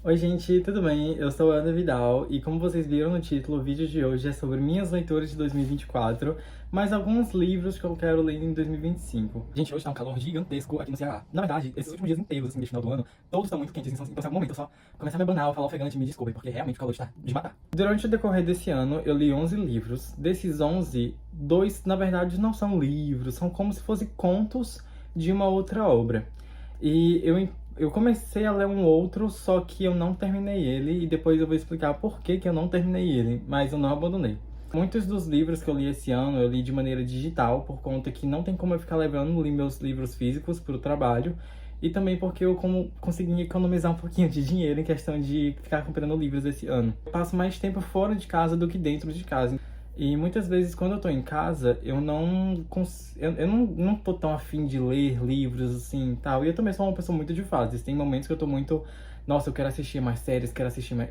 Oi gente, tudo bem? Eu sou a Ana Vidal e como vocês viram no título, o vídeo de hoje é sobre minhas leituras de 2024, mais alguns livros que eu quero ler em 2025. Gente, hoje tá um calor gigantesco aqui no Ceará. Na verdade, esses últimos dias inteiros, assim, de final do ano, todos estão muito quentes, então em algum momento eu só começar a me abanar ou falar ofegante, me desculpem, porque realmente o calor está de matar. Durante o decorrer desse ano, eu li 11 livros. Desses 11, dois, na verdade, não são livros, são como se fossem contos de uma outra obra. E eu comecei a ler um outro, só que eu não terminei ele, e depois eu vou explicar por que que eu não terminei ele, mas eu não abandonei. Muitos dos livros que eu li esse ano, eu li de maneira digital, por conta que não tem como eu ficar levando meus livros físicos para o trabalho, e também porque eu consegui economizar um pouquinho de dinheiro em questão de ficar comprando livros esse ano. Eu passo mais tempo fora de casa do que dentro de casa. E muitas vezes, quando eu tô em casa, eu não tô tão afim de ler livros, assim, tal. E eu também sou uma pessoa muito de fases. Tem momentos que eu tô muito... Nossa, eu quero assistir mais séries,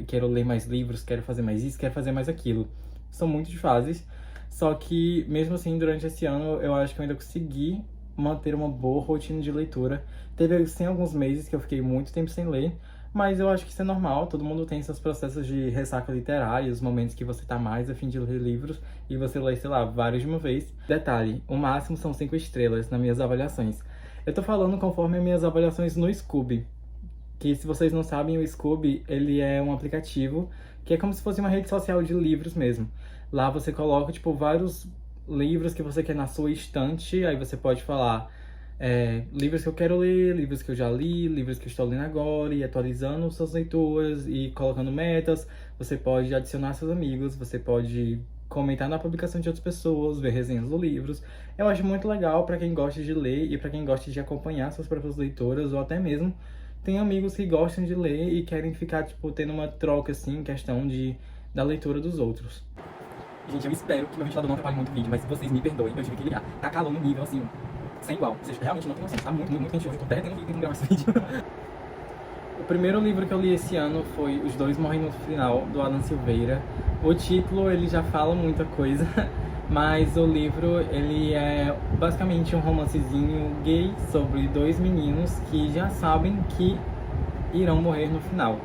quero ler mais livros, quero fazer mais isso, quero fazer mais aquilo. São muito de fases. Só que, mesmo assim, durante esse ano, eu acho que eu ainda consegui manter uma boa rotina de leitura. Teve, sim, alguns meses que eu fiquei muito tempo sem ler, mas eu acho que isso é normal, todo mundo tem seus processos de ressaca literária, os momentos que você tá mais a fim de ler livros e você lê, sei lá, vários de uma vez. Detalhe, o máximo são 5 estrelas nas minhas avaliações. Eu tô falando conforme as minhas avaliações no Scoob, que se vocês não sabem, o Scoob, ele é um aplicativo que é como se fosse uma rede social de livros mesmo. Lá você coloca, tipo, vários livros que você quer na sua estante, aí você pode falar livros que eu quero ler, livros que eu já li, livros que eu estou lendo agora, e atualizando suas leituras e colocando metas. Você pode adicionar seus amigos, você pode comentar na publicação de outras pessoas, ver resenhas dos livros. Eu acho muito legal para quem gosta de ler e para quem gosta de acompanhar suas próprias leituras, ou até mesmo tem amigos que gostam de ler e querem ficar, tipo, tendo uma troca, assim, em questão da leitura dos outros. Gente, eu espero que meu ventilador não atrapalhe muito o vídeo, mas se vocês me perdoem, eu tive que ligar. Tá calor no nível, assim, sem igual. Vocês realmente não tem noção. Tá muito, muito, muito quente hoje. Eu tô derretendo aqui tentando gravar esse vídeo. O primeiro livro que eu li esse ano foi Os Dois Morrem no Final, do Alan Silveira. O título, ele já fala muita coisa, mas o livro, ele é basicamente um romancezinho gay sobre dois meninos que já sabem que irão morrer no final.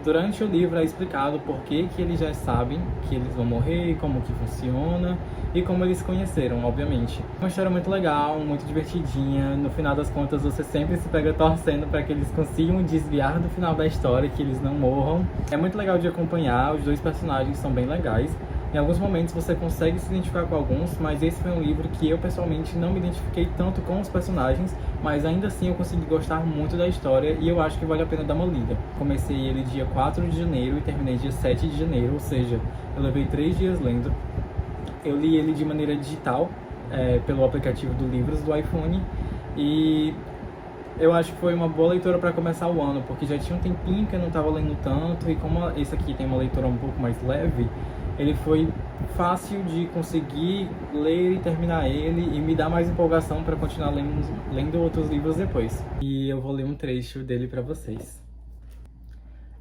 Durante o livro é explicado por que eles já sabem que eles vão morrer, como que funciona e como eles se conheceram, obviamente. Uma história muito legal, muito divertidinha. No final das contas, você sempre se pega torcendo para que eles consigam desviar do final da história, que eles não morram. É muito legal de acompanhar, os dois personagens são bem legais. Em alguns momentos você consegue se identificar com alguns, mas esse foi um livro que eu pessoalmente não me identifiquei tanto com os personagens, mas ainda assim eu consegui gostar muito da história e eu acho que vale a pena dar uma lida. Comecei ele dia 4 de janeiro e terminei dia 7 de janeiro, ou seja, eu levei 3 dias lendo. Eu li ele de maneira digital, pelo aplicativo do Livros do iPhone, e eu acho que foi uma boa leitura para começar o ano, porque já tinha um tempinho que eu não estava lendo tanto, e como esse aqui tem uma leitura um pouco mais leve, ele foi fácil de conseguir ler e terminar ele, e me dá mais empolgação para continuar lendo outros livros depois. E eu vou ler um trecho dele para vocês.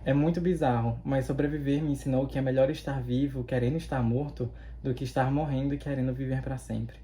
É muito bizarro, mas sobreviver me ensinou que é melhor estar vivo querendo estar morto do que estar morrendo e querendo viver para sempre.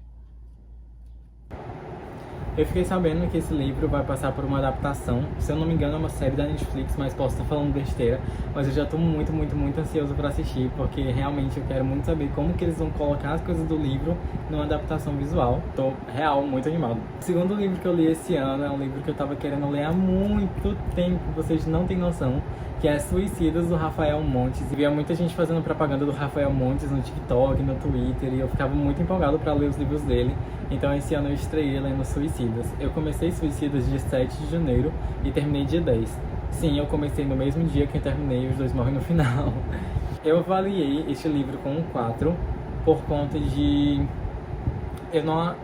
Eu fiquei sabendo que esse livro vai passar por uma adaptação. Se eu não me engano, é uma série da Netflix, mas posso estar falando besteira. Mas eu já tô muito, muito, muito ansioso para assistir, porque realmente eu quero muito saber como que eles vão colocar as coisas do livro numa adaptação visual. Tô, real, muito animado. O segundo livro que eu li esse ano é um livro que eu tava querendo ler há muito tempo, vocês não têm noção, que é Suicidas, do Rafael Montes. E via muita gente fazendo propaganda do Rafael Montes no TikTok, no Twitter, e eu ficava muito empolgado para ler os livros dele. Então esse ano eu estreiei lendo Suicidas. Eu comecei Suicidas dia 7 de janeiro e terminei dia 10. Sim, eu comecei no mesmo dia que eu terminei Os Dois Morrem no Final. Eu avaliei este livro com um 4 por conta de... Eu não...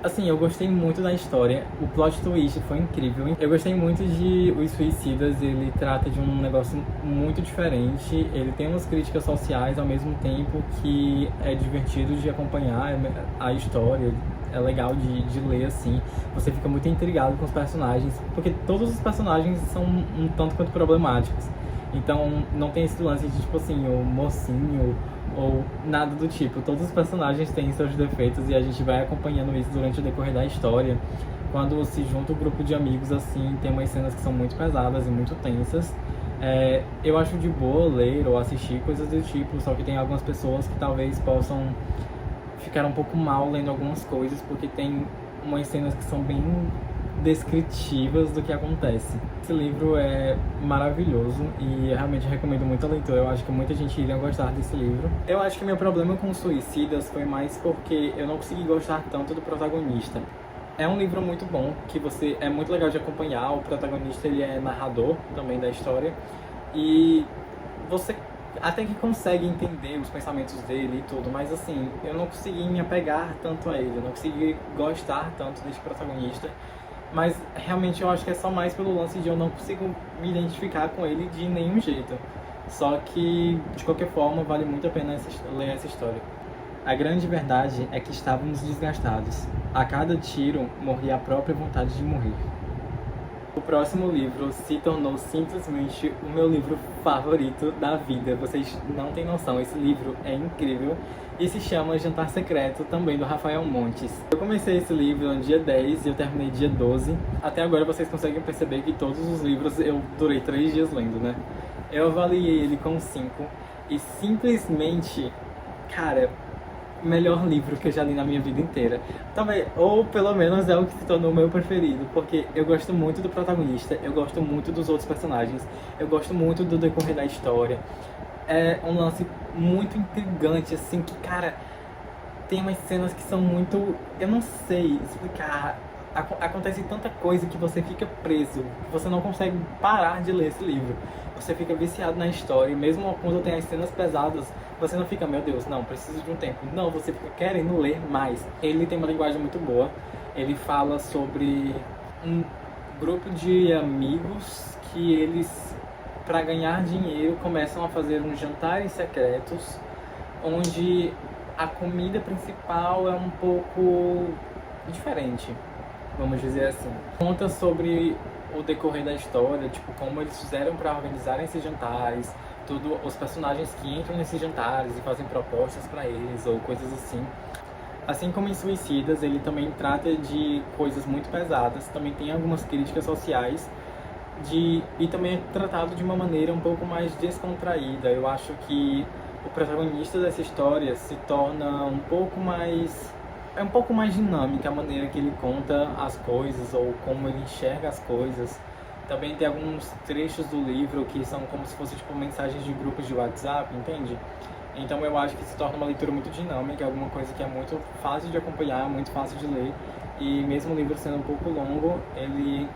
Assim, eu gostei muito da história, o plot twist foi incrível. Eu gostei muito de Os Suicidas, ele trata de um negócio muito diferente. Ele tem umas críticas sociais ao mesmo tempo que é divertido de acompanhar a história. É legal de ler, assim. Você fica muito intrigado com os personagens, porque todos os personagens são um tanto quanto problemáticos. Então não tem esse lance de, tipo assim, o mocinho ou nada do tipo. Todos os personagens têm seus defeitos e a gente vai acompanhando isso durante o decorrer da história. Quando se junta um grupo de amigos, assim, tem umas cenas que são muito pesadas e muito tensas. Eu acho de boa ler ou assistir coisas do tipo, só que tem algumas pessoas que talvez possam ficar um pouco mal lendo algumas coisas, porque tem umas cenas que são bem descritivas do que acontece. Esse livro é maravilhoso e eu realmente recomendo muito a leitura. Eu acho que muita gente iria gostar desse livro. Eu acho que meu problema com Suicidas foi mais porque eu não consegui gostar tanto do protagonista. É um livro muito bom, que é muito legal de acompanhar. O protagonista, ele é narrador também da história e você até que consegue entender os pensamentos dele e tudo, mas assim, eu não consegui me apegar tanto a ele, eu não consegui gostar tanto desse protagonista, mas realmente eu acho que é só mais pelo lance de eu não consigo me identificar com ele de nenhum jeito. Só que, de qualquer forma, vale muito a pena ler essa história. A grande verdade é que estávamos desgastados. A cada tiro, morria a própria vontade de morrer. O próximo livro se tornou simplesmente o meu livro favorito da vida. Vocês não têm noção, esse livro é incrível e se chama Jantar Secreto, também do Rafael Montes. Eu comecei esse livro no dia 10 e eu terminei dia 12. Até agora vocês conseguem perceber que todos os livros eu durei 3 dias lendo, né? Eu avaliei ele com 5 e simplesmente, cara, melhor livro que eu já li na minha vida inteira. Também, ou pelo menos é o que se tornou o meu preferido, porque eu gosto muito do protagonista, eu gosto muito dos outros personagens, eu gosto muito do decorrer da história. É um lance muito intrigante, assim, que, cara, tem umas cenas que são muito... Eu não sei explicar. Acontece tanta coisa que você fica preso, que você não consegue parar de ler esse livro. Você fica viciado na história, e mesmo quando tem as cenas pesadas, você não fica, meu Deus, não, preciso de um tempo. Não, você fica querendo ler mais. Ele tem uma linguagem muito boa. Ele fala sobre um grupo de amigos que eles, para ganhar dinheiro, começam a fazer uns jantares secretos, onde a comida principal é um pouco diferente, vamos dizer assim. Conta sobre o decorrer da história, tipo, como eles fizeram para organizar esses jantares, tudo, os personagens que entram nesses jantares e fazem propostas para eles, ou coisas assim. Assim como em Suicidas, ele também trata de coisas muito pesadas, também tem algumas críticas sociais, e também é tratado de uma maneira um pouco mais descontraída. Eu acho que o protagonista dessa história se torna um pouco mais... É um pouco mais dinâmica a maneira que ele conta as coisas, ou como ele enxerga as coisas. Também tem alguns trechos do livro que são como se fossem tipo mensagens de grupos de WhatsApp, entende? Então eu acho que se torna uma leitura muito dinâmica, alguma coisa que é muito fácil de acompanhar, muito fácil de ler. E mesmo o livro sendo um pouco longo, ele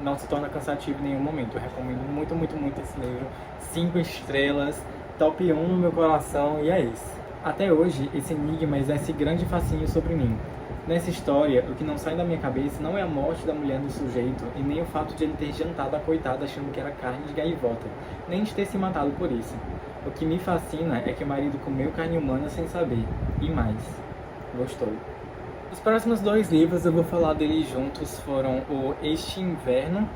não se torna cansativo em nenhum momento. Eu recomendo muito, muito, muito esse livro. 5 estrelas, top 1 no meu coração, e é isso. Até hoje, esse enigma exerce grande fascínio sobre mim. Nessa história, o que não sai da minha cabeça não é a morte da mulher do sujeito e nem o fato de ele ter jantado a coitada achando que era carne de gaivota, nem de ter se matado por isso. O que me fascina é que o marido comeu carne humana sem saber. E mais. Gostou. Os próximos 2 livros eu vou falar deles juntos foram o Este Inverno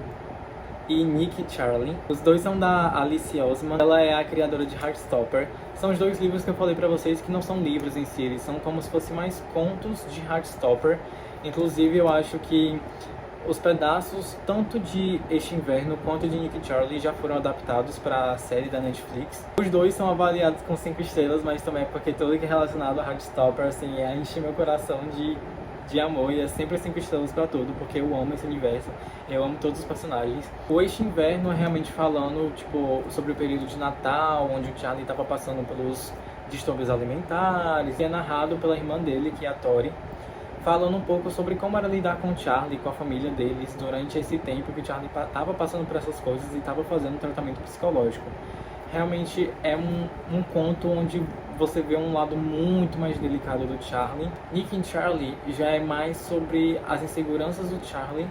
e Nick e Charlie. Os dois são da Alice Oseman, ela é a criadora de Heartstopper. São os 2 livros que eu falei pra vocês que não são livros em si, eles são como se fossem mais contos de Heartstopper. Inclusive eu acho que os pedaços tanto de Este Inverno quanto de Nick e Charlie já foram adaptados para a série da Netflix. Os 2 são avaliados com 5 estrelas, mas também é porque tudo que é relacionado a Heartstopper, assim, enche meu coração de amor, e é sempre 5 estrelas pra tudo, porque eu amo esse universo, eu amo todos os personagens. O Este Inverno é realmente falando, tipo, sobre o período de Natal, onde o Charlie estava passando pelos distúrbios alimentares, e é narrado pela irmã dele, que é a Tori, falando um pouco sobre como era lidar com o Charlie, com a família deles, durante esse tempo que o Charlie estava passando por essas coisas e estava fazendo tratamento psicológico. Realmente é um conto onde você vê um lado muito mais delicado do Charlie. Nick e Charlie já é mais sobre as inseguranças do Charlie,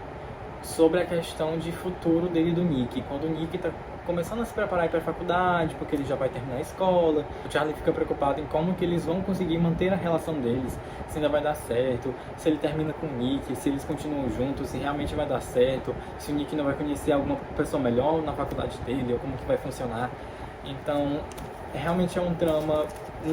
sobre a questão de futuro dele e do Nick. Quando o Nick está começando a se preparar para a faculdade, porque ele já vai terminar a escola, o Charlie fica preocupado em como que eles vão conseguir manter a relação deles, se ainda vai dar certo, se ele termina com o Nick, se eles continuam juntos, se realmente vai dar certo, se o Nick não vai conhecer alguma pessoa melhor na faculdade dele, ou como que vai funcionar. Então, realmente é um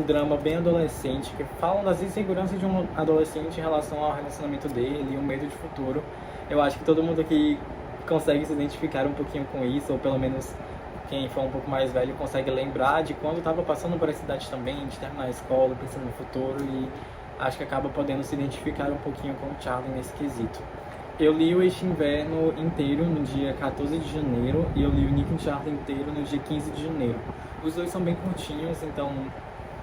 drama bem adolescente, que fala das inseguranças de um adolescente em relação ao relacionamento dele e o medo de futuro. Eu acho que todo mundo aqui consegue se identificar um pouquinho com isso, ou pelo menos quem for um pouco mais velho consegue lembrar de quando estava passando por essa idade também, de terminar a escola, pensando no futuro, e acho que acaba podendo se identificar um pouquinho com o Charlie nesse quesito. Eu li o Este Inverno inteiro no dia 14 de janeiro e eu li o Nick and Charlie inteiro no dia 15 de janeiro. Os dois são bem curtinhos, então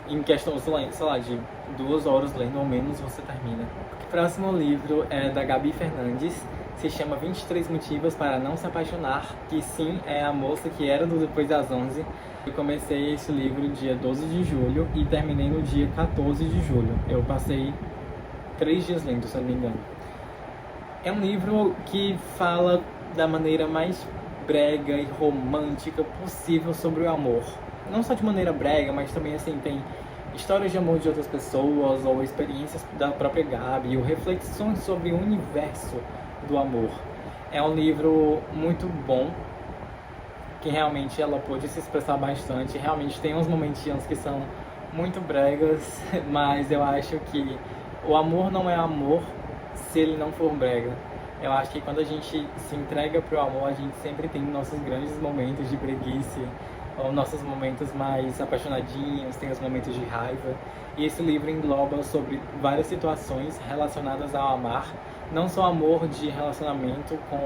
em questão, sei lá, de 2 horas lendo ou menos você termina. O próximo livro é da Gabi Fernandes, se chama 23 Motivos para Não Se Apaixonar, que sim, é a moça que era do Depois das 11. Eu comecei esse livro dia 12 de julho e terminei no dia 14 de julho. Eu passei 3 dias lendo, se eu não me engano. É um livro que fala da maneira mais brega e romântica possível sobre o amor. Não só de maneira brega, mas também assim tem histórias de amor de outras pessoas ou experiências da própria Gabi ou reflexões sobre o universo do amor. É um livro muito bom, que realmente ela pôde se expressar bastante. Realmente tem uns momentinhos que são muito bregas, mas eu acho que o amor não é amor se ele não for brega. Eu acho que quando a gente se entrega pro amor, a gente sempre tem nossos grandes momentos de breguice, ou nossos momentos mais apaixonadinhos, tem os momentos de raiva. E esse livro engloba sobre várias situações relacionadas ao amar, não só amor de relacionamento com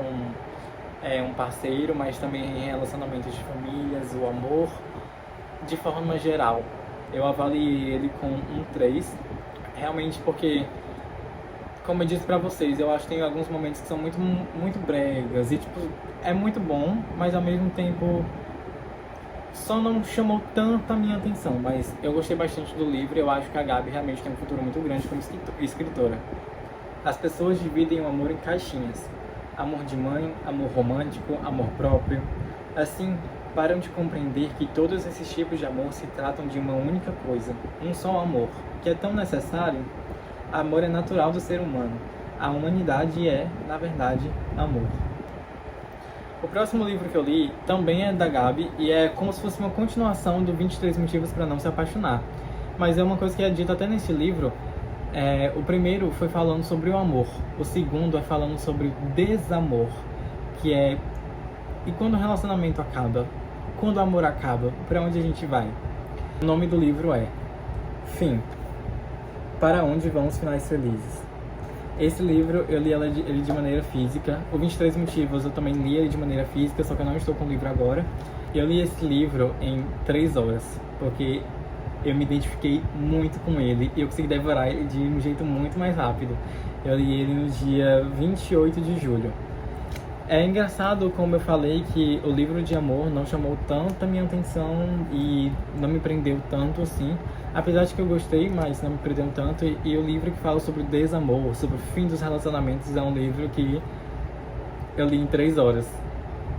um parceiro, mas também relacionamentos de famílias, o amor de forma geral. Eu avaliei ele com um 3, realmente porque, como eu disse pra vocês, eu acho que tem alguns momentos que são muito bregas e tipo, é muito bom, mas ao mesmo tempo só não chamou tanta minha atenção, mas eu gostei bastante do livro e eu acho que a Gabi realmente tem um futuro muito grande como escritora. As pessoas dividem o amor em caixinhas: amor de mãe, amor romântico, amor próprio. Assim, param de compreender que todos esses tipos de amor se tratam de uma única coisa, um só amor, que é tão necessário. Amor é natural do ser humano. A humanidade é, na verdade, amor. O próximo livro que eu li também é da Gabi e é como se fosse uma continuação do 23 Motivos para Não Se Apaixonar. Mas é uma coisa que é dita até nesse livro. O primeiro foi falando sobre o amor. O segundo é falando sobre desamor, que é... E quando o relacionamento acaba? Quando o amor acaba? Para onde a gente vai? O nome do livro é Fim. Para onde vão os finais felizes? Esse livro eu li ele de maneira física. O 23 Motivos eu também li ele de maneira física, só que eu não estou com o livro agora. Eu li esse livro em 3 horas, porque eu me identifiquei muito com ele e eu consegui devorar ele de um jeito muito mais rápido. Eu li ele no dia 28 de julho. É engraçado, como eu falei, que o livro de amor não chamou tanto a minha atenção e não me prendeu tanto assim. Apesar de que eu gostei, mas não me prendeu tanto. E o livro que fala sobre desamor, sobre o fim dos relacionamentos, é um livro que eu li em 3 horas.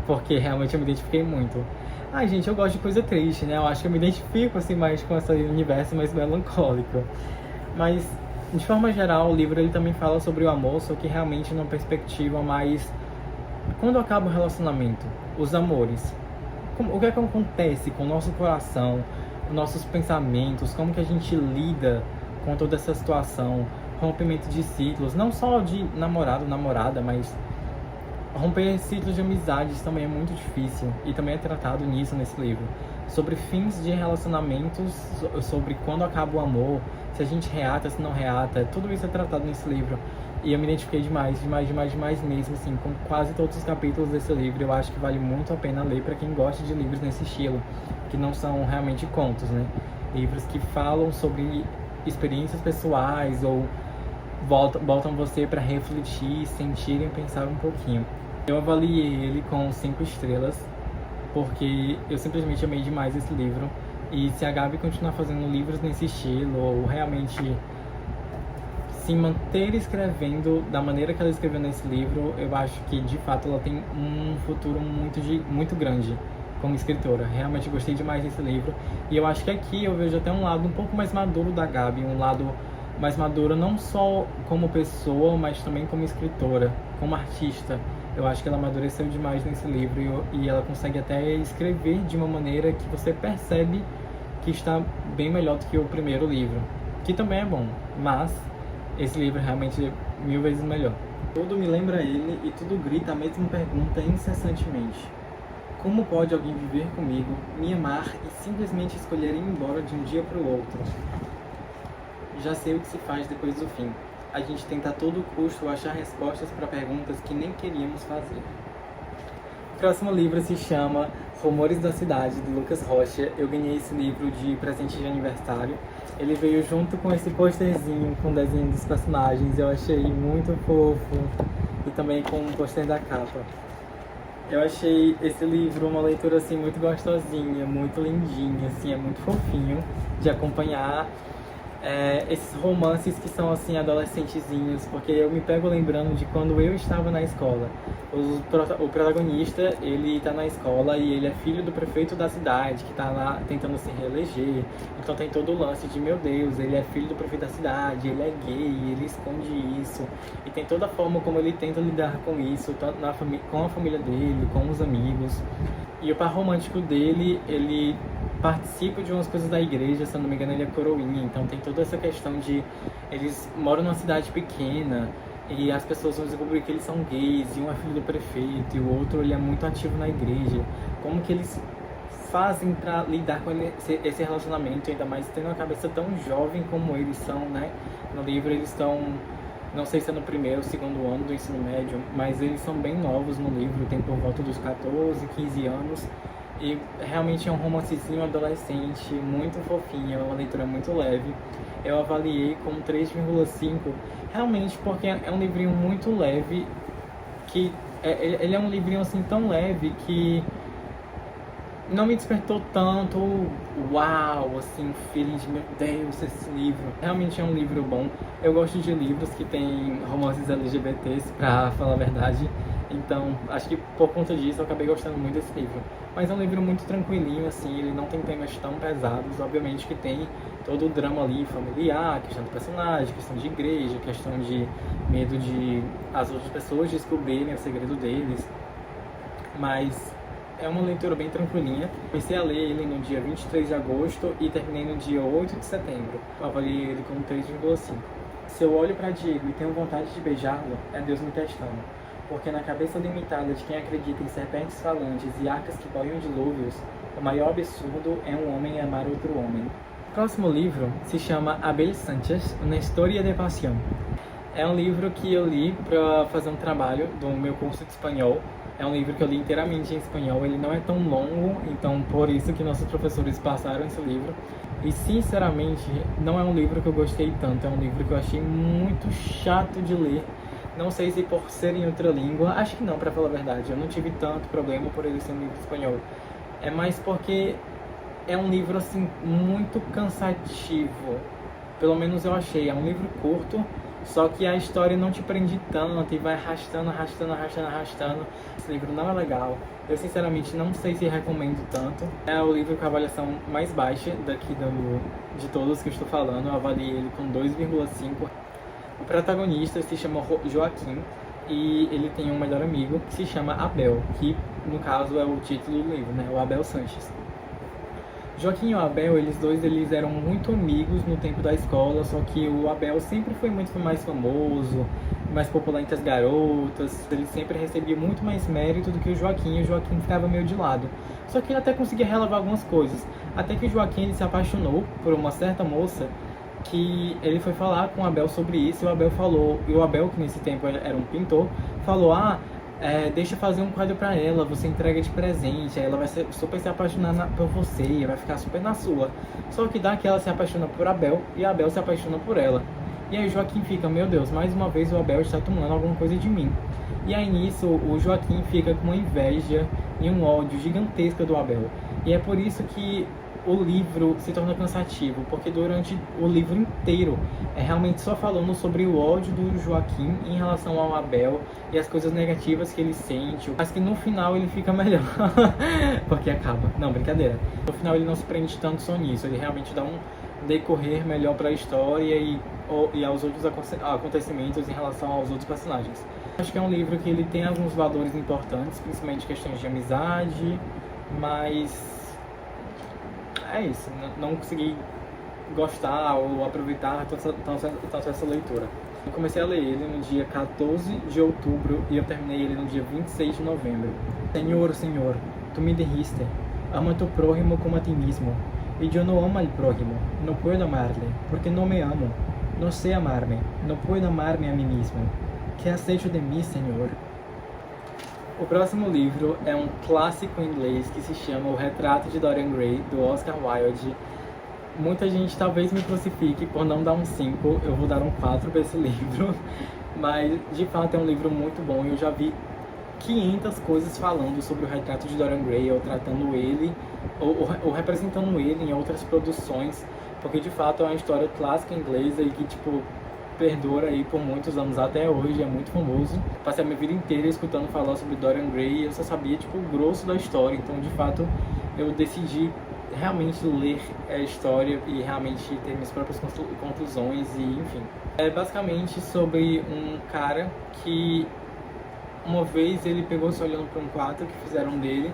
Porque realmente eu me identifiquei muito. Ai, gente, eu gosto de coisa triste, né? Eu acho que eu me identifico assim mais com esse universo mais melancólico. Mas, de forma geral, o livro ele também fala sobre o amor, só que realmente numa perspectiva mais... Quando acaba o relacionamento, os amores, o que é que acontece com o nosso coração, nossos pensamentos, como que a gente lida com toda essa situação, rompimento de ciclos, não só de namorado, namorada, mas romper ciclos de amizades também é muito difícil e também é tratado nisso nesse livro. Sobre fins de relacionamentos, sobre quando acaba o amor, se a gente reata, se não reata, tudo isso é tratado nesse livro. E eu me identifiquei demais mesmo, assim, com quase todos os capítulos desse livro. Eu acho que vale muito a pena ler para quem gosta de livros nesse estilo, que não são realmente contos, né? Livros que falam sobre experiências pessoais ou botam você para refletir, sentir e pensar um pouquinho. Eu avaliei ele com 5 estrelas, porque eu simplesmente amei demais esse livro. E se a Gabi continuar fazendo livros nesse estilo, ou realmente se manter escrevendo da maneira que ela escreveu nesse livro, eu acho que de fato ela tem um futuro muito grande como escritora. Realmente gostei demais desse livro. E eu acho que aqui eu vejo até um lado um pouco mais maduro da Gabi, um lado mais maduro não só como pessoa, mas também como escritora, como artista. Eu acho que ela amadureceu demais nesse livro e ela consegue até escrever de uma maneira que você percebe que está bem melhor do que o primeiro livro, que também é bom, mas esse livro é realmente 1000 vezes melhor. Tudo me lembra ele e tudo grita a mesma pergunta incessantemente: Como pode alguém viver comigo, me amar e simplesmente escolher ir embora de um dia para o outro? Já sei o que se faz depois do fim. A gente tenta a todo custo achar respostas para perguntas que nem queríamos fazer. O próximo livro se chama Rumores da Cidade, de Lucas Rocha. Eu ganhei esse livro de presente de aniversário. Ele veio junto com esse posterzinho com o desenho dos personagens. Eu achei muito fofo. E também com o pôster da capa. Eu achei esse livro uma leitura assim muito gostosinha, muito lindinha, assim, é muito fofinho de acompanhar. Esses romances que são assim adolescentezinhos, porque eu me pego lembrando de quando eu estava na escola. O protagonista, ele tá na escola e ele é filho do prefeito da cidade, que tá lá tentando se reeleger. Então tem todo o lance de, meu Deus, ele é filho do prefeito da cidade, ele é gay, ele esconde isso. E tem toda a forma como ele tenta lidar com isso, tanto com a família dele, com os amigos. E o par romântico dele, ele participa de umas coisas da igreja, se eu não me engano ele é coroinha, então tem toda essa questão de eles moram numa cidade pequena e as pessoas vão descobrir que eles são gays, e um é filho do prefeito e o outro ele é muito ativo na igreja. Como que eles fazem para lidar com esse relacionamento, ainda mais tendo uma cabeça tão jovem como eles são, né? No livro eles estão, não sei se é no primeiro ou segundo ano do ensino médio, mas eles são bem novos no livro, tem por volta dos 14, 15 anos. E realmente é um romancezinho adolescente, muito fofinho, é uma leitura muito leve. Eu avaliei com 3,5, realmente porque é um livrinho muito leve, que ele é um livrinho assim tão leve que não me despertou tanto, uau, assim, feeling de, meu Deus, esse livro. Realmente é um livro bom. Eu gosto de livros que tem romances LGBTs, pra falar a verdade. Então, acho que por conta disso eu acabei gostando muito desse livro. Mas é um livro muito tranquilinho, assim, ele não tem temas tão pesados. Obviamente que tem todo o drama ali familiar, questão do personagem, questão de igreja, questão de medo de as outras pessoas descobrirem o segredo deles. Mas é uma leitura bem tranquilinha. Comecei a ler ele no dia 23 de agosto e terminei no dia 8 de setembro. Eu avaliei ele como 3,5. Se eu olho para Diego e tenho vontade de beijá-lo, é Deus me testando. Porque na cabeça limitada de quem acredita em serpentes falantes e arcas que boiam dilúvios, o maior absurdo é um homem amar outro homem. O próximo livro se chama Abel Sánchez, Una Historia de Pasión. É um livro que eu li para fazer um trabalho do meu curso de espanhol. É um livro que eu li inteiramente em espanhol, ele não é tão longo, então por isso que nossos professores passaram esse livro. E sinceramente, não é um livro que eu gostei tanto, é um livro que eu achei muito chato de ler. Não sei se por ser em outra língua, acho que não, pra falar a verdade. Eu não tive tanto problema por ele ser um livro espanhol. É mais porque é um livro, assim, muito cansativo. Pelo menos eu achei. É um livro curto, só que a história não te prende tanto e vai arrastando. Esse livro não é legal. Eu, sinceramente, não sei se recomendo tanto. É o livro com a avaliação mais baixa daqui de todos que eu estou falando. Eu avaliei ele com 2,5. O protagonista se chama Joaquim e ele tem um melhor amigo que se chama Abel, que no caso é o título do livro, né? O Abel Sánchez. Joaquim e o Abel, eles eram muito amigos no tempo da escola, só que o Abel sempre foi muito mais famoso, mais popular entre as garotas, ele sempre recebia muito mais mérito do que o Joaquim, e o Joaquim ficava meio de lado. Só que ele até conseguia relevar algumas coisas, até que o Joaquim ele se apaixonou por uma certa moça, que ele foi falar com o Abel sobre isso, e o Abel falou, e o Abel, que nesse tempo era um pintor, falou, deixa eu fazer um quadro pra ela, você entrega de presente, aí ela vai super se apaixonar por você, e vai ficar super na sua. Só que daqui ela se apaixona por Abel, e Abel se apaixona por ela. E aí o Joaquim fica, meu Deus, mais uma vez o Abel está tomando alguma coisa de mim. E aí nisso o Joaquim fica com uma inveja e um ódio gigantesco do Abel. E é por isso que o livro se torna cansativo, porque durante o livro inteiro é realmente só falando sobre o ódio do Joaquim em relação ao Abel e as coisas negativas que ele sente, mas que no final ele fica melhor, porque acaba. Não, brincadeira. No final ele não se prende tanto só nisso, ele realmente dá um decorrer melhor para a história e aos outros acontecimentos em relação aos outros personagens. Acho que é um livro que ele tem alguns valores importantes, principalmente questões de amizade, mas é isso, não consegui gostar ou aproveitar tanto essa leitura. Eu comecei a ler ele no dia 14 de outubro e eu terminei ele no dia 26 de novembro. Senhor, tú me dijiste, ama a tu prójimo como a ti mismo. Y yo no amo al prójimo, no puedo amarle, porque no me amo. No sé amarme, no puedo amarme a mí mismo. ¿Qué has hecho de mí, Senhor? O próximo livro é um clássico inglês que se chama O Retrato de Dorian Gray, do Oscar Wilde. Muita gente talvez me crucifique por não dar um 5, eu vou dar um 4 para esse livro, mas de fato é um livro muito bom. Eu já vi 500 coisas falando sobre o retrato de Dorian Gray, ou tratando ele, ou representando ele em outras produções, porque de fato é uma história clássica inglesa e que, tipo, perdura aí por muitos anos até hoje, é muito famoso. Passei a minha vida inteira escutando falar sobre Dorian Gray e eu só sabia, tipo, o grosso da história, então de fato eu decidi realmente ler a história e realmente ter minhas próprias conclusões e enfim. É basicamente sobre um cara que uma vez ele pegou se olhando para um quadro que fizeram dele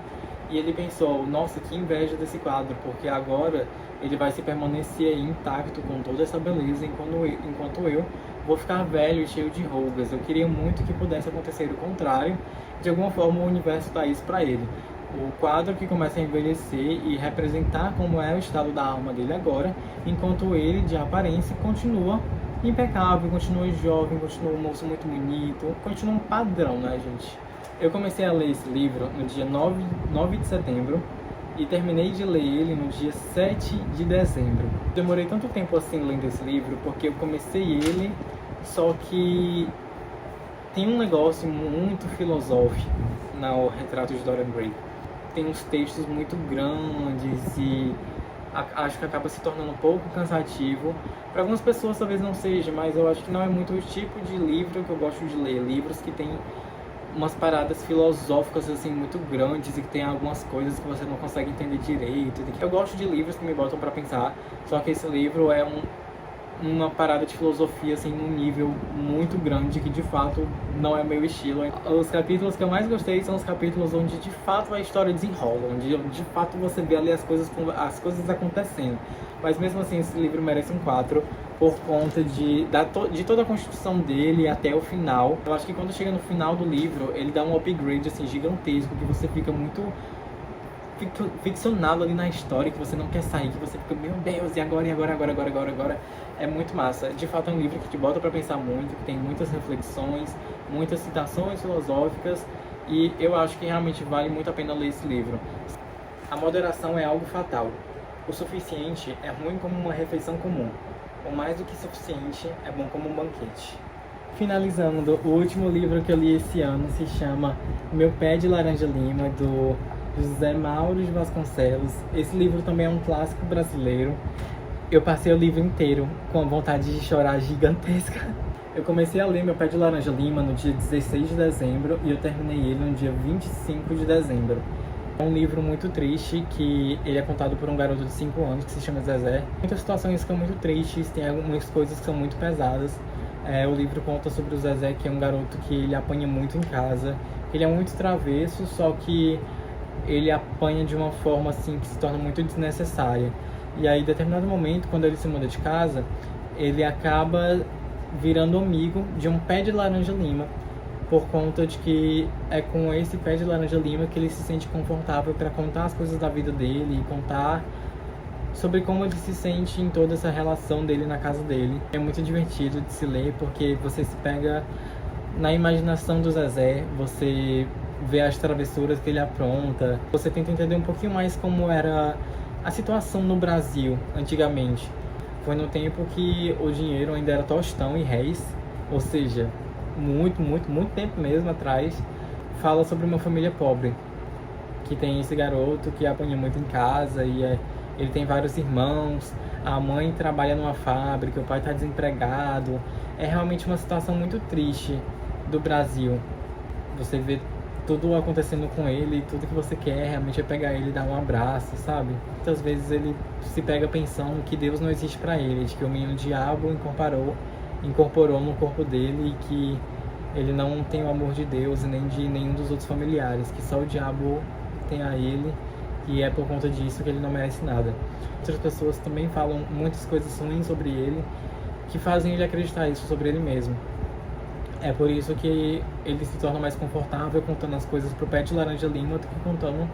e ele pensou, nossa, que inveja desse quadro, porque agora ele vai se permanecer aí intacto com toda essa beleza, enquanto eu vou ficar velho e cheio de rugas. Eu queria muito que pudesse acontecer o contrário, de alguma forma o universo dá isso para ele. O quadro que começa a envelhecer e representar como é o estado da alma dele agora, enquanto ele, de aparência, continua impecável, continua jovem, continua um moço muito bonito, continua um padrão, né, gente? Eu comecei a ler esse livro no dia 9 de setembro e terminei de ler ele no dia 7 de dezembro. Demorei tanto tempo assim lendo esse livro porque eu comecei ele, só que tem um negócio muito filosófico no Retrato de Dorian Gray. Tem uns textos muito grandes e acho que acaba se tornando um pouco cansativo. Para algumas pessoas talvez não seja, mas eu acho que não é muito o tipo de livro que eu gosto de ler. Livros que tem umas paradas filosóficas assim muito grandes e que tem algumas coisas que você não consegue entender direito. Eu gosto de livros que me botam para pensar, só que esse livro é uma parada de filosofia assim num nível muito grande que de fato não é meu estilo. Os capítulos que eu mais gostei são os capítulos onde de fato a história desenrola, onde de fato você vê ali as coisas acontecendo. Mas mesmo assim esse livro merece um 4 por conta de toda a construção dele até o final. Eu acho que quando chega no final do livro ele dá um upgrade assim gigantesco, que você fica muito ficcionado ali na história, que você não quer sair, que você fica, meu Deus, e agora? É muito massa. De fato é um livro que te bota pra pensar muito, que tem muitas reflexões, muitas citações filosóficas, e eu acho que realmente vale muito a pena ler esse livro. A moderação é algo fatal. O suficiente é ruim como uma refeição comum. O mais do que suficiente é bom como um banquete. Finalizando, o último livro que eu li esse ano se chama Meu Pé de Laranja Lima, do José Mauro de Vasconcelos. Esse livro também é um clássico brasileiro. Eu passei o livro inteiro com a vontade de chorar gigantesca. Eu comecei a ler Meu Pé de Laranja Lima no dia 16 de dezembro e eu terminei ele no dia 25 de dezembro. É um livro muito triste, que ele é contado por um garoto de 5 anos que se chama Zezé. Muitas situações ficam muito tristes, tem algumas coisas que são muito pesadas. O livro conta sobre o Zezé, que é um garoto que ele apanha muito em casa. Ele é muito travesso, só que ele apanha de uma forma assim que se torna muito desnecessária. E aí, em determinado momento, quando ele se muda de casa, ele acaba virando amigo de um pé de laranja lima, por conta de que é com esse pé de laranja lima que ele se sente confortável para contar as coisas da vida dele e contar sobre como ele se sente em toda essa relação dele na casa dele. É muito divertido de se ler porque você se pega na imaginação do Zezé, você vê as travessuras que ele apronta, você tenta entender um pouquinho mais como era a situação no Brasil antigamente. Foi no tempo que o dinheiro ainda era tostão e réis, ou seja, muito tempo mesmo atrás. Fala sobre uma família pobre, que tem esse garoto que apanha muito em casa e ele tem vários irmãos, a mãe trabalha numa fábrica, o pai está desempregado. É realmente uma situação muito triste do Brasil. Você vê tudo acontecendo com ele, tudo que você quer realmente é pegar ele e dar um abraço, sabe? Muitas vezes ele se pega pensando que Deus não existe pra ele, de que o menino diabo incorporou no corpo dele e que ele não tem o amor de Deus e nem de nenhum dos outros familiares, que só o diabo tem a ele e é por conta disso que ele não merece nada. Outras pessoas também falam muitas coisas ruins sobre ele, que fazem ele acreditar isso sobre ele mesmo. É por isso que ele se torna mais confortável contando as coisas pro pé de laranja lima do que contando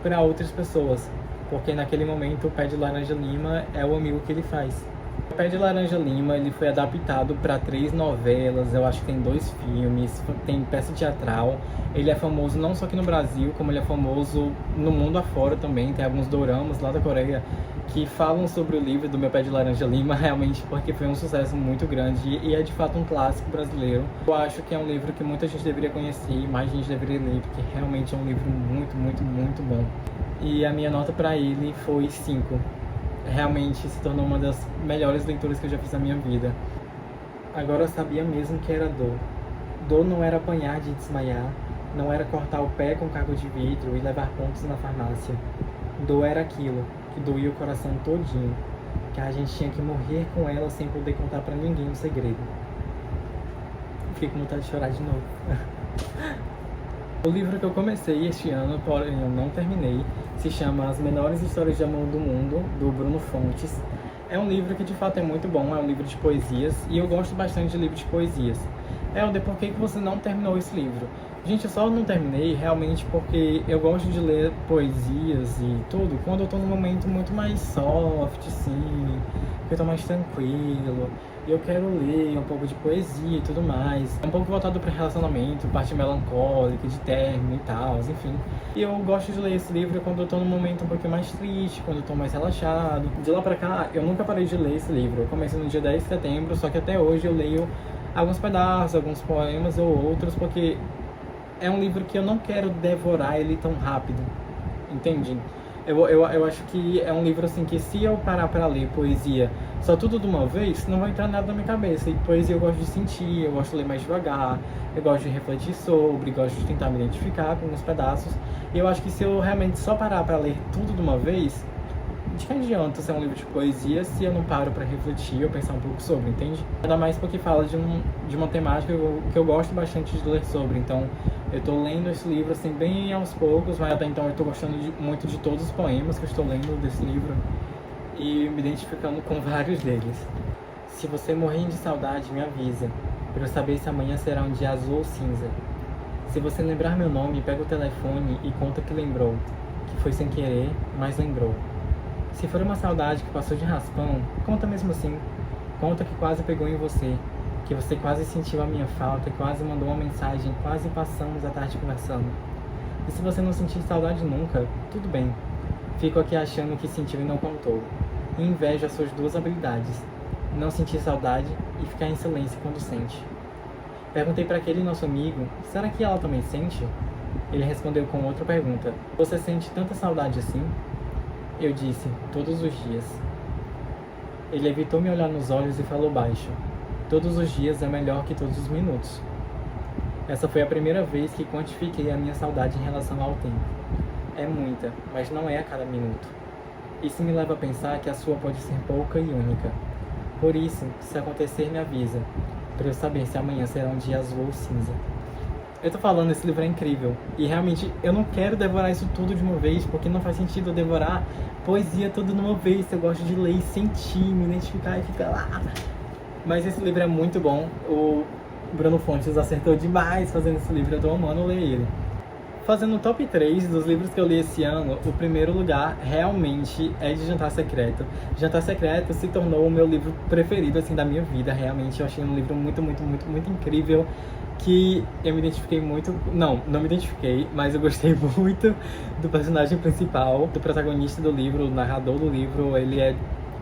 para outras pessoas, porque naquele momento o Pé de Laranja Lima é o amigo que ele faz. O Pé de Laranja Lima, ele foi adaptado para 3 novelas, eu acho que tem 2 filmes, tem peça teatral. Ele é famoso não só aqui no Brasil, como ele é famoso no mundo afora também. Tem alguns doramas lá da Coreia que falam sobre o livro do Meu Pé de Laranja Lima, realmente porque foi um sucesso muito grande e é de fato um clássico brasileiro. Eu acho que é um livro que muita gente deveria conhecer e mais gente deveria ler, porque realmente é um livro muito, muito, muito bom. E a minha nota para ele foi 5. Realmente se tornou uma das melhores leituras que eu já fiz na minha vida. Agora eu sabia mesmo que era dor. Dor não era apanhar de desmaiar, não era cortar o pé com caco de vidro e levar pontos na farmácia. Dor era aquilo que doía o coração todinho, que a gente tinha que morrer com ela sem poder contar pra ninguém o segredo. Fiquei com vontade de chorar de novo. O livro que eu comecei este ano, porém eu não terminei, se chama As Menores Histórias de Amor do Mundo, do Bruno Fontes. É um livro que de fato é muito bom, é um livro de poesias, e eu gosto bastante de livro de poesias. Helder, por que você não terminou esse livro? Gente, eu só não terminei realmente porque eu gosto de ler poesias e tudo quando eu tô num momento muito mais soft, assim, que eu tô mais tranquilo. E eu quero ler um pouco de poesia e tudo mais. É um pouco voltado para relacionamento, parte melancólica, de término e tal, enfim. E eu gosto de ler esse livro quando eu tô num momento um pouquinho mais triste, quando eu tô mais relaxado. De lá pra cá, eu nunca parei de ler esse livro. Eu comecei no dia 10 de setembro, só que até hoje eu leio alguns pedaços, alguns poemas ou outros, porque é um livro que eu não quero devorar ele tão rápido, entende? Eu acho que é um livro assim que se eu parar pra ler poesia só tudo de uma vez, não vai entrar nada na minha cabeça. E poesia eu gosto de sentir, eu gosto de ler mais devagar, eu gosto de refletir sobre, gosto de tentar me identificar com alguns pedaços. E eu acho que se eu realmente só parar pra ler tudo de uma vez, de que adianta ser um livro de poesia se eu não paro pra refletir ou pensar um pouco sobre, entende? Ainda mais porque fala de uma temática que eu gosto bastante de ler sobre. Então eu tô lendo esse livro assim bem aos poucos, mas até então eu tô gostando muito de todos os poemas que eu estou lendo desse livro e me identificando com vários deles. Se você morrer de saudade, me avisa, para eu saber se amanhã será um dia azul ou cinza. Se você lembrar meu nome, pega o telefone e conta que lembrou, que foi sem querer, mas lembrou. Se for uma saudade que passou de raspão, conta mesmo assim. Conta que quase pegou em você, que você quase sentiu a minha falta, quase mandou uma mensagem, quase passamos a tarde conversando. E se você não sentir saudade nunca, tudo bem. Fico aqui achando que sentiu e não contou. E invejo as suas duas habilidades: não sentir saudade e ficar em silêncio quando sente. Perguntei para aquele nosso amigo, será que ela também sente? Ele respondeu com outra pergunta: você sente tanta saudade assim? Eu disse, todos os dias. Ele evitou me olhar nos olhos e falou baixo: todos os dias é melhor que todos os minutos. Essa foi a primeira vez que quantifiquei a minha saudade em relação ao tempo. É muita, mas não é a cada minuto. Isso me leva a pensar que a sua pode ser pouca e única. Por isso, se acontecer, me avisa, para eu saber se amanhã será um dia azul ou cinza. Eu tô falando, esse livro é incrível. E realmente, eu não quero devorar isso tudo de uma vez, porque não faz sentido eu devorar poesia tudo de uma vez. Eu gosto de ler e sentir, me identificar e ficar lá. Mas esse livro é muito bom. O Bruno Fontes acertou demais fazendo esse livro. Eu tô amando ler ele. Fazendo o top 3 dos livros que eu li esse ano, o primeiro lugar realmente é de Jantar Secreto. Jantar Secreto se tornou o meu livro preferido assim da minha vida, realmente. Eu achei um livro muito, muito, muito, muito incrível, que eu me identifiquei muito... Não me identifiquei, mas eu gostei muito do personagem principal, do protagonista do livro, o narrador do livro. Ele é,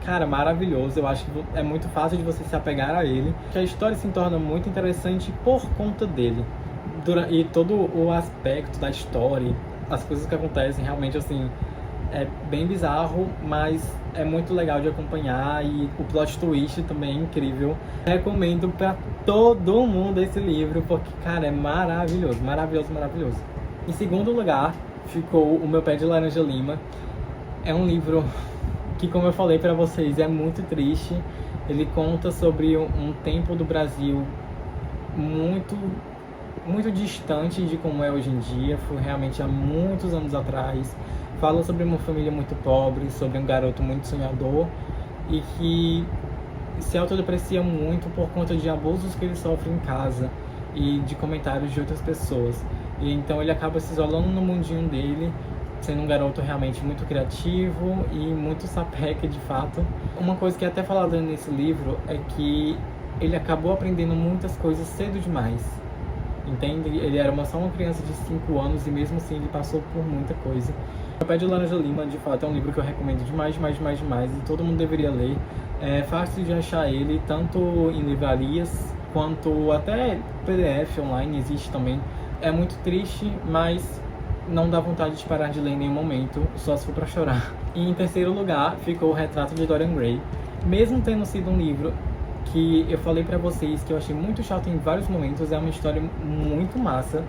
cara, maravilhoso. Eu acho que é muito fácil de você se apegar a ele. A história se torna muito interessante por conta dele. E todo o aspecto da história, as coisas que acontecem, realmente, assim, é bem bizarro, mas é muito legal de acompanhar. E o plot twist também é incrível. Recomendo pra todo mundo esse livro, porque, cara, é maravilhoso, maravilhoso, maravilhoso. Em segundo lugar, ficou O Meu Pé de Laranja Lima. É um livro que, como eu falei pra vocês, é muito triste. Ele conta sobre um tempo do Brasil muito distante de como é hoje em dia. Foi realmente há muitos anos atrás. Fala sobre uma família muito pobre, sobre um garoto muito sonhador e que se autodeprecia muito por conta de abusos que ele sofre em casa e de comentários de outras pessoas. E então ele acaba se isolando no mundinho dele sendo um garoto realmente muito criativo e muito sapeca de fato. Uma coisa que é até falada nesse livro é que ele acabou aprendendo muitas coisas cedo demais, entende? Ele era só uma criança de 5 anos e mesmo assim ele passou por muita coisa. O Pé de Laranja Lima, de fato, é um livro que eu recomendo demais, demais, demais, demais, e todo mundo deveria ler. É fácil de achar ele, tanto em livrarias, quanto até PDF online existe também. É muito triste, mas não dá vontade de parar de ler em nenhum momento, só se for pra chorar. E em terceiro lugar ficou O Retrato de Dorian Gray. Mesmo tendo sido um livro que eu falei pra vocês que eu achei muito chato em vários momentos, é uma história muito massa,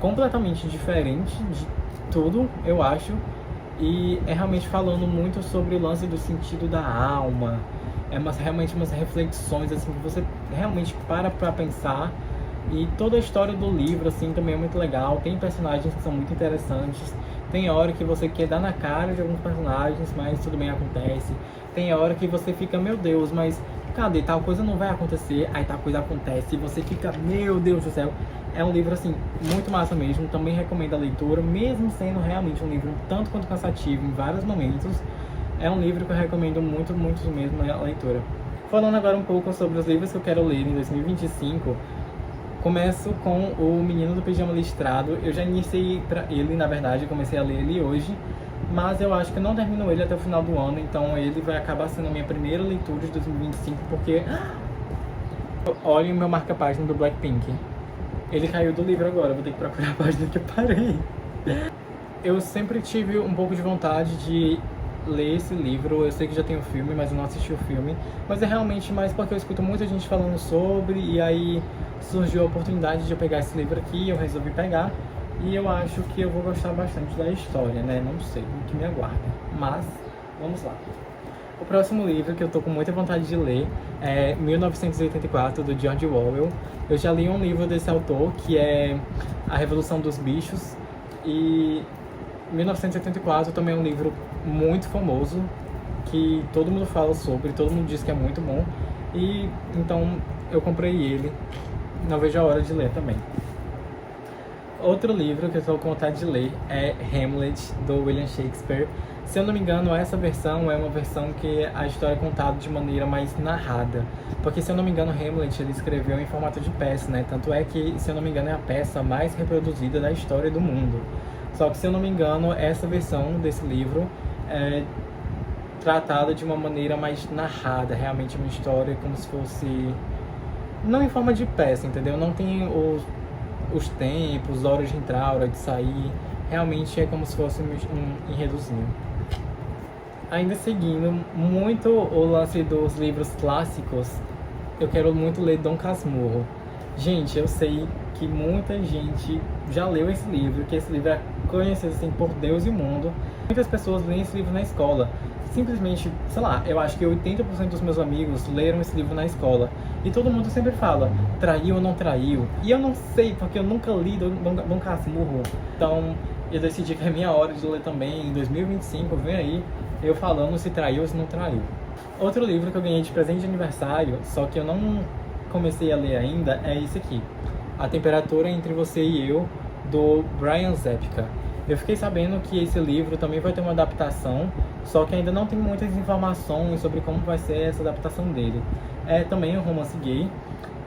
completamente diferente de tudo, eu acho, e é realmente falando muito sobre o lance do sentido da alma, realmente umas reflexões assim que você realmente para pra pensar. E toda a história do livro assim também é muito legal, tem personagens que são muito interessantes, tem hora que você quer dar na cara de alguns personagens, mas tudo bem, acontece. Tem hora que você fica, meu Deus, mas cadê? Tal coisa não vai acontecer, aí tal coisa acontece e você fica, meu Deus do céu. É um livro assim, muito massa mesmo, também recomendo a leitura, mesmo sendo realmente um livro tanto quanto cansativo em vários momentos. É um livro que eu recomendo muito, muito mesmo a leitura. Falando agora um pouco sobre os livros que eu quero ler em 2025, começo com O Menino do Pijama Listrado. Eu já iniciei pra ele, na verdade, eu comecei a ler ele hoje, mas eu acho que eu não termino ele até o final do ano, então ele vai acabar sendo a minha primeira leitura de 2025, porque olhem o meu marca-página do Blackpink. Ele caiu do livro agora, vou ter que procurar a página que eu parei. Eu sempre tive um pouco de vontade de ler esse livro. Eu sei que já tem o filme, mas eu não assisti o filme. Mas é realmente mais porque eu escuto muita gente falando sobre, e aí surgiu a oportunidade de eu pegar esse livro aqui, eu resolvi pegar. E eu acho que eu vou gostar bastante da história, né? Não sei o que me aguarda, mas vamos lá. O próximo livro que eu tô com muita vontade de ler é 1984, do George Orwell. Eu já li um livro desse autor, que é A Revolução dos Bichos, e 1984 também é um livro muito famoso, que todo mundo fala sobre, todo mundo diz que é muito bom, e então eu comprei ele, não vejo a hora de ler também. Outro livro que eu estou com vontade de ler é Hamlet, do William Shakespeare. Se eu não me engano, essa versão é uma versão que a história é contada de maneira mais narrada. Porque, se eu não me engano, Hamlet ele escreveu em formato de peça, né? Tanto é que, se eu não me engano, é a peça mais reproduzida da história do mundo. Só que, se eu não me engano, essa versão desse livro é tratada de uma maneira mais narrada. Realmente uma história como se fosse... não em forma de peça, entendeu? Não tem os tempos, horas de entrar, hora de sair. Realmente é como se fosse um enredozinho. Ainda seguindo muito o lance dos livros clássicos, eu quero muito ler Dom Casmurro. Gente, eu sei que muita gente já leu esse livro, que esse livro é conhecido assim por Deus e o mundo. Muitas pessoas leem esse livro na escola. Simplesmente, sei lá, eu acho que 80% dos meus amigos leram esse livro na escola. E todo mundo sempre fala, traiu ou não traiu? E eu não sei, porque eu nunca li Dom Casmurro. Então, eu decidi que é minha hora de ler também. Em 2025, vem aí, eu falando se traiu ou se não traiu. Outro livro que eu ganhei de presente de aniversário, só que eu não comecei a ler ainda, é esse aqui. A Temperatura Entre Você e Eu, do Brian Zepka. Eu fiquei sabendo que esse livro também vai ter uma adaptação, só que ainda não tem muitas informações sobre como vai ser essa adaptação dele. É também um romance gay,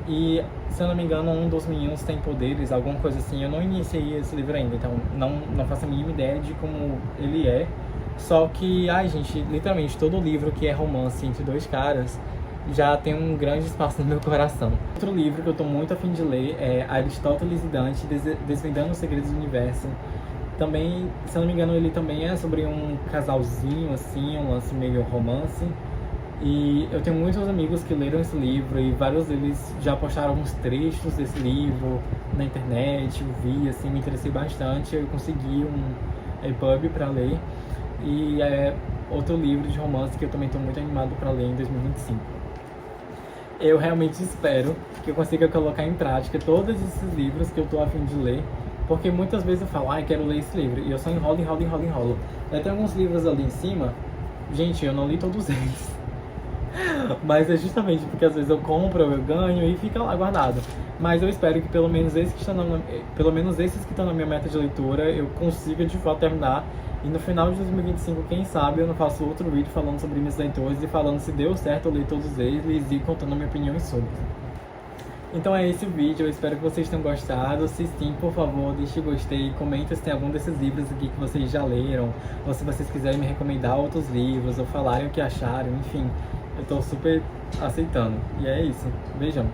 e se eu não me engano um dos meninos tem poderes, alguma coisa assim. Eu não iniciei esse livro ainda, então não faço a mínima ideia de como ele é. Só que, ai gente, literalmente todo livro que é romance entre dois caras já tem um grande espaço no meu coração. Outro livro que eu tô muito a fim de ler é Aristóteles e Dante, Desvendando os Segredos do Universo. Também, se eu não me engano, ele também é sobre um casalzinho, assim, um lance meio romance. E eu tenho muitos amigos que leram esse livro e vários deles já postaram alguns trechos desse livro na internet. Eu vi, assim, me interessei bastante. Eu consegui um EPUB para ler. E é outro livro de romance que eu também estou muito animado para ler em 2025. Eu realmente espero que eu consiga colocar em prática todos esses livros que eu estou a fim de ler. Porque muitas vezes eu falo, quero ler esse livro, e eu só enrolo. Tem alguns livros ali em cima, gente, eu não li todos eles. Mas é justamente porque às vezes eu compro, eu ganho e fica lá guardado. Mas eu espero que pelo menos pelo menos esses que estão na minha meta de leitura eu consiga de fato terminar. E no final de 2025, quem sabe, eu não faço outro vídeo falando sobre minhas leitores e falando se deu certo eu ler todos eles e contando a minha opinião sobre. Então é esse o vídeo, eu espero que vocês tenham gostado. Se sim, por favor, deixe gostei, comenta se tem algum desses livros aqui que vocês já leram, ou se vocês quiserem me recomendar outros livros, ou falarem o que acharam, enfim, eu tô super aceitando. E é isso, beijão.